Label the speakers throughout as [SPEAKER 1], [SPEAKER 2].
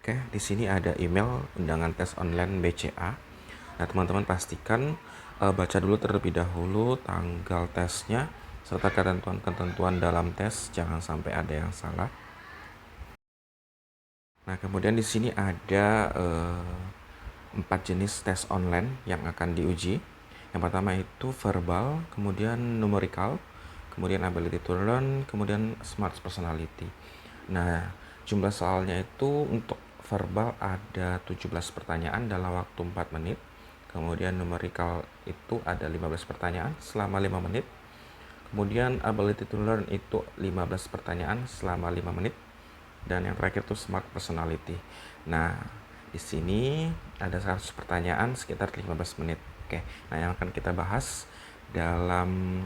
[SPEAKER 1] Oke, di sini ada email undangan tes online BCA. Nah, teman-teman pastikan baca dulu terlebih dahulu tanggal tesnya serta ketentuan-ketentuan dalam tes, jangan sampai ada yang salah. Nah, kemudian di sini ada 4 jenis tes online yang akan diuji. Yang pertama itu verbal, kemudian numerical, kemudian ability to learn, kemudian smart personality. Nah, jumlah soalnya itu untuk verbal ada 17 pertanyaan dalam waktu 4 menit. Kemudian numerical itu ada 15 pertanyaan selama 5 menit. Kemudian ability to learn itu 15 pertanyaan selama 5 menit. Dan yang terakhir itu smart personality. Nah, di sini ada 100 pertanyaan sekitar 15 menit. Oke, nah yang akan kita bahas dalam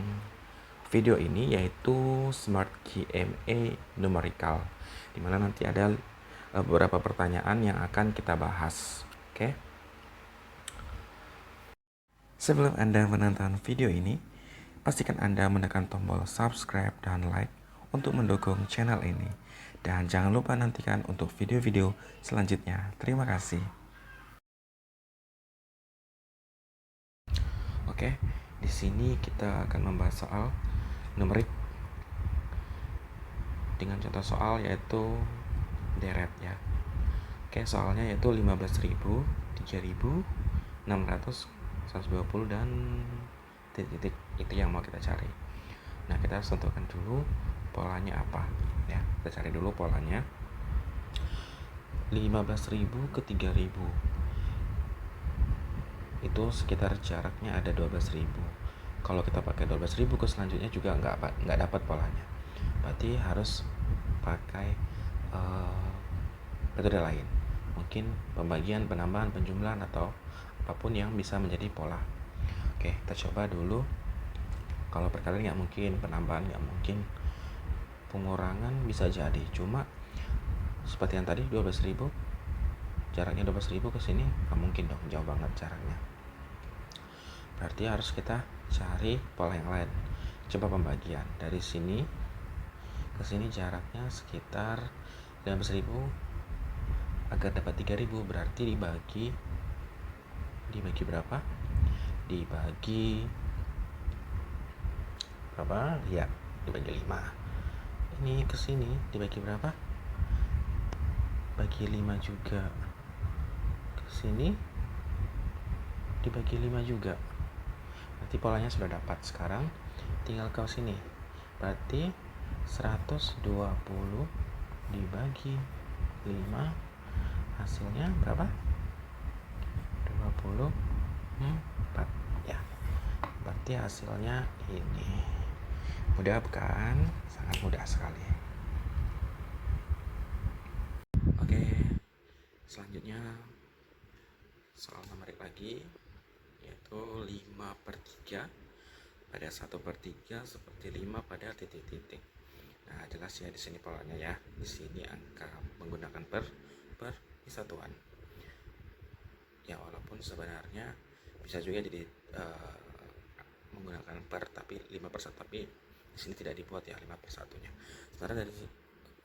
[SPEAKER 1] video ini yaitu Smart QMA Numerical, dimana nanti ada beberapa pertanyaan yang akan kita bahas. Oke. Sebelum Anda menonton video ini, pastikan Anda menekan tombol subscribe dan like untuk mendukung channel ini. Dan jangan lupa nantikan untuk video-video selanjutnya. Terima kasih. Oke, di sini kita akan membahas soal numerik dengan contoh soal yaitu deret ya. Oke, soalnya yaitu 15.000, 3.000, 600, 120 dan titik-titik itu yang mau kita cari. Nah, kita harus tentukan dulu polanya apa ya. Kita cari dulu polanya. 15.000 ke 3.000 itu sekitar jaraknya ada 12.000. Kalau kita pakai 12.000 ke selanjutnya juga nggak dapat polanya. Berarti harus pakai metode lain. Mungkin pembagian, penambahan, penjumlahan atau apapun yang bisa menjadi pola. Oke, kita coba dulu. Kalau perkalian nggak mungkin, penambahan nggak mungkin, pengurangan bisa jadi. Cuma seperti yang tadi 12.000, jaraknya 12.000 ke sini nggak mungkin dong, jauh banget jaraknya. Berarti harus kita cari pola yang lain. Coba pembagian dari sini ke sini jaraknya sekitar 15.000. Agar dapat 3.000 berarti dibagi berapa? Dibagi berapa? Ya, dibagi 5. Ini ke sini dibagi berapa? Bagi 5 juga. Ke sini dibagi 5 juga. Berarti polanya sudah dapat. Sekarang tinggal ke sini. Berarti 120 dibagi 5 hasilnya berapa? 24 ya. Berarti hasilnya ini. Mudah bukan? Sangat mudah sekali. Oke, selanjutnya soal numerik lagi, yaitu 5/3 pada 1/3 seperti 5 pada titik-titik. Nah, jelas ya di sini polanya ya. Di sini angka menggunakan per satuan. Ya, walaupun sebenarnya bisa juga jadi menggunakan per tapi 5/1, tapi di sini tidak dibuat ya 5/1-nya. Sebenarnya dari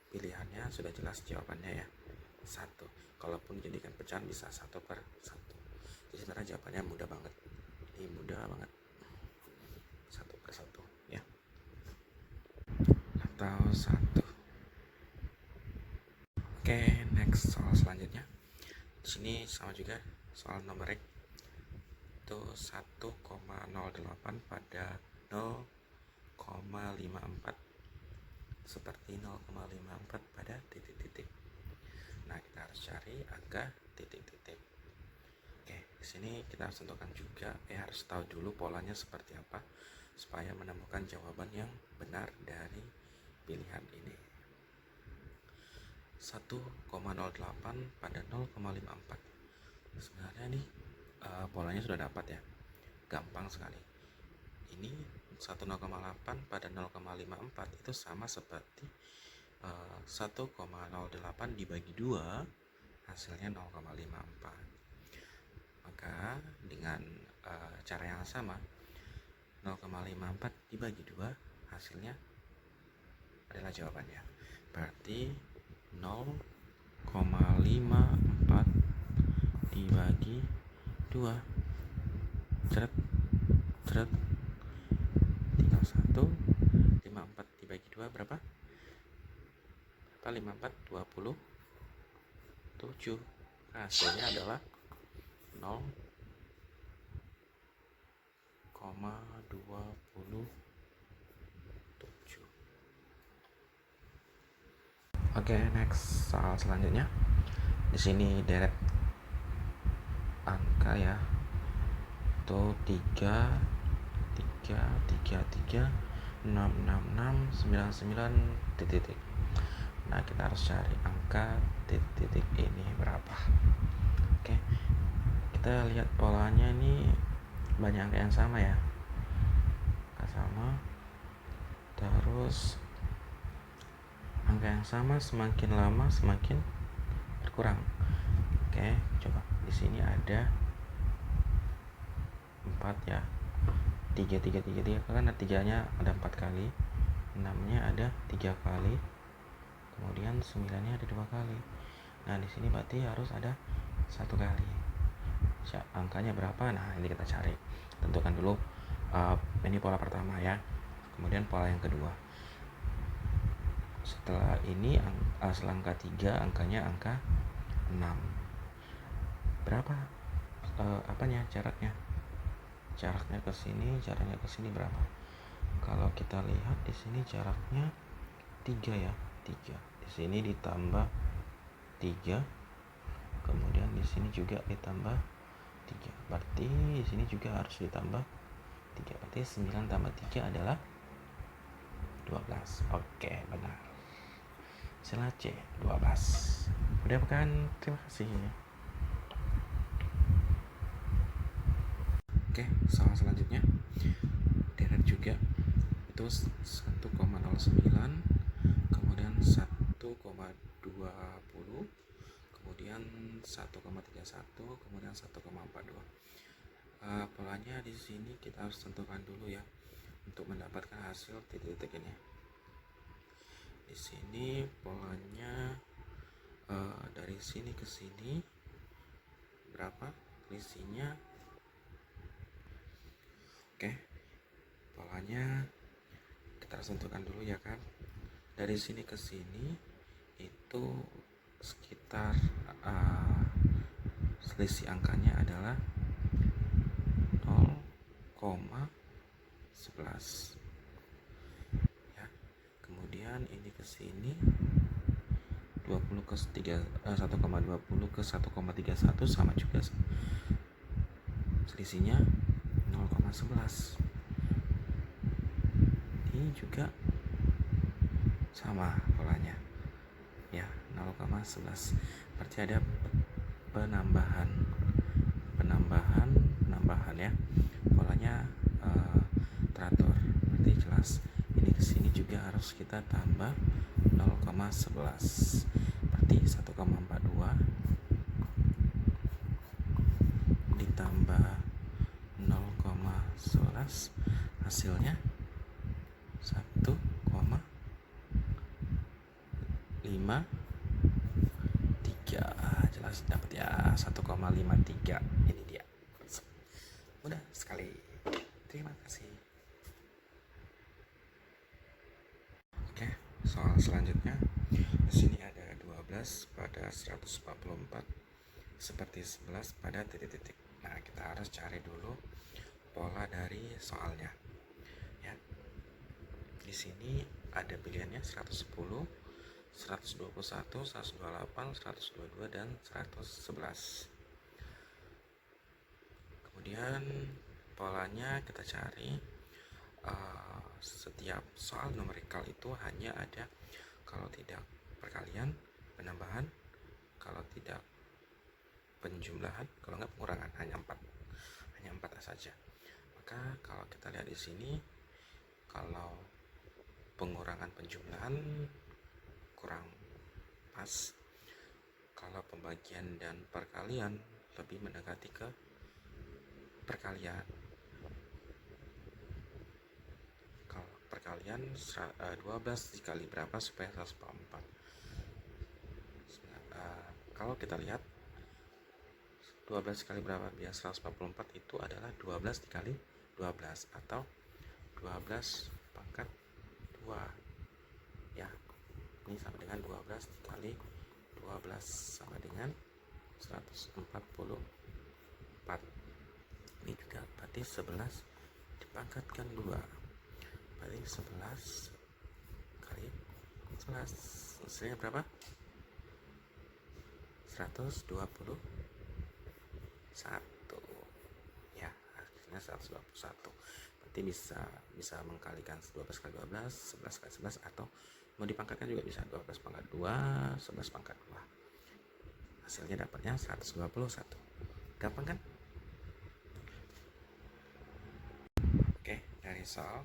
[SPEAKER 1] pilihannya sudah jelas jawabannya ya. 1. Kalaupun dijadikan pecahan bisa 1/1. Jadi sebenarnya jawabannya mudah banget. Ini mudah banget. 1/1 ya. Atau 1. Oke, next soal selanjutnya. Di sini sama juga soal numerik. Itu 1,08 pada 0,54 seperti 0,54 pada titik-titik. Nah, kita harus cari angka titik-titik. Oke, di sini kita harus tentukan juga, harus tahu dulu polanya seperti apa supaya menemukan jawaban yang benar dari pilihan ini. 1,08 pada 0,54. Sebenarnya nih polanya sudah dapat ya, gampang sekali. Ini 1,08 pada 0,54 itu sama seperti 1,08 dibagi 2 hasilnya 0,54. Maka dengan cara yang sama, 0,54 dibagi 2 hasilnya adalah jawabannya. Berarti 0,54 54 dibagi 2. Ceret, ceret. Tinggal 1. 54 dibagi 2 berapa? 54, 27. Hasilnya adalah 0,27. Oke, next soal selanjutnya. Di sini deret angka ya. Itu 3 3 3 3 6 6 6 9 9 titik. Nah, kita harus cari angka titik ini berapa. Oke, kita lihat polanya ini banyak angka yang sama ya. Angka sama. Terus angka yang sama semakin lama semakin berkurang. Oke, coba di sini ada 4 ya. 3 kan 3-nya ada 4 kali, 6-nya ada 3 kali, kemudian 9-nya ada 2 kali. Nah, di sini berarti harus ada 1 kali. Angkanya berapa? Nah, ini kita cari. Tentukan dulu ini pola pertama ya. Kemudian pola yang kedua. Setelah ini setelah angka 3, angkanya angka 6. Berapa jaraknya? Jaraknya ke sini berapa? Kalau kita lihat di sini jaraknya 3 ya. 3. Di sini ditambah 3. Kemudian di sini juga ditambah 3. Berarti di sini juga harus ditambah 3. Berarti 9 tambah 3 adalah 12. Oke, benar. Hasilnya C, 12. Udah bukan? Terima kasih. Oke, soal selanjutnya deret juga itu 1,09, kemudian 1,20, kemudian 1,31, kemudian 1,42. Polanya di sini kita harus tentukan dulu ya untuk mendapatkan hasil titik-titik ini. Di sini polanya dari sini ke sini berapa selisihnya? Oke, polanya kita harus tentukan dulu ya kan. Dari sini ke sini itu sekitar selisih angkanya adalah 0,11 ya. Kemudian ini ke sini 20 ke 3 1,20 ke 1,31 sama juga selisihnya 0,11. Ini juga sama polanya ya, 0,11. Berarti ada penambahan ya. Polanya teratur, berarti jelas. Ini kesini juga harus kita tambah 0,11. Berarti 1,42 ditambah 0,11 hasilnya 1,53. Jelas dapat ya, 1,53. Ini dia. Mudah sekali. Terima kasih. Oke, soal selanjutnya. Di sini ada 12 pada 144 seperti 11 pada titik-titik. Nah, kita harus cari dulu pola dari soalnya. Ya. Di sini ada pilihannya 110, 121, 128, 122 dan 111. Kemudian polanya kita cari setiap soal numerikal itu hanya ada kalau tidak perkalian, penambahan, kalau tidak penjumlahan, kalau nggak pengurangan, hanya 4 saja. Maka kalau kita lihat di sini, kalau pengurangan penjumlahan kurang pas, kalau pembagian dan perkalian lebih mendekati ke perkalian. Kalau perkalian 12 dikali berapa supaya 144? kalau kita lihat 12 dikali berapa biar 144 itu adalah 12 dikali 12 atau 12 pangkat 2 ya. Ini sama dengan 12 dikali 12 sama dengan 144. Ini juga berarti 11 dipangkatkan 2 berarti 11 kali 11 hasilnya berapa? 121 ya, hasilnya 121. Berarti bisa mengkalikan 12 kali 12, 11 kali 11, atau mau dipangkatkan juga bisa 12 pangkat 2, 11 pangkat 2. Hasilnya dapatnya 121. Gampang kan? Oke, dari soal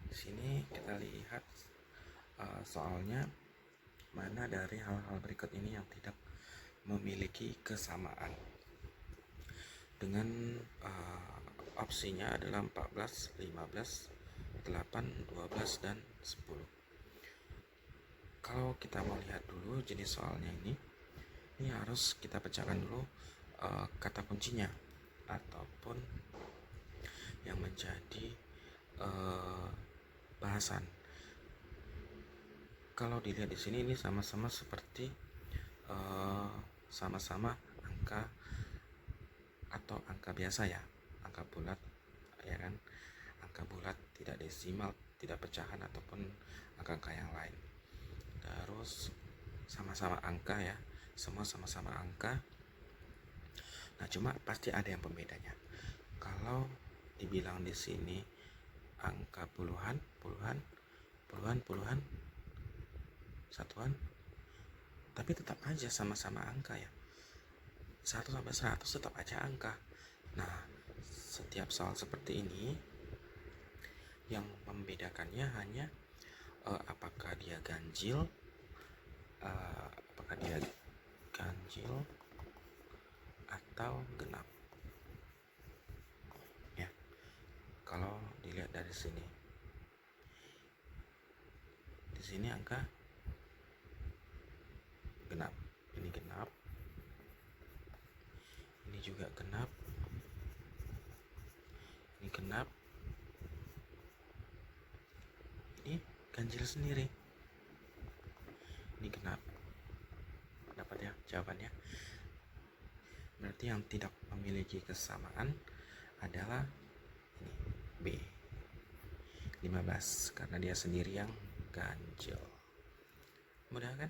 [SPEAKER 1] di sini kita lihat soalnya mana dari hal-hal berikut ini yang tidak memiliki kesamaan. Dengan opsinya adalah 14, 15, 8, 12, dan 10. Kalau kita mau lihat dulu jenis soalnya ini harus kita pecahkan dulu kata kuncinya ataupun yang menjadi bahasan. Kalau dilihat di sini ini sama-sama seperti sama-sama angka atau angka biasa ya, angka bulat ya kan, angka bulat tidak desimal, tidak pecahan ataupun angka-angka yang lain. Terus sama-sama angka ya, semua sama-sama angka. Nah, cuma pasti ada yang pembedanya. Kalau dibilang di sini angka puluhan, satuan, tapi tetap aja sama-sama angka ya. 1 sampai 100 tetap aja angka. Nah, setiap soal seperti ini yang membedakannya hanya apakah dia ganjil, atau genap. Ya, kalau dilihat dari sini, di sini angka genap, ini genap, ini juga genap, ini genap, ini ganjil sendiri, ini genap. Dapat ya jawabannya? Berarti yang tidak memiliki kesamaan adalah ini B, 15, karena dia sendiri yang ganjil. Mudah kan?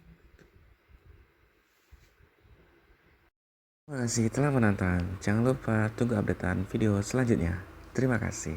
[SPEAKER 1] Terima kasih telah menonton. Jangan lupa tunggu updatean video selanjutnya. Terima kasih.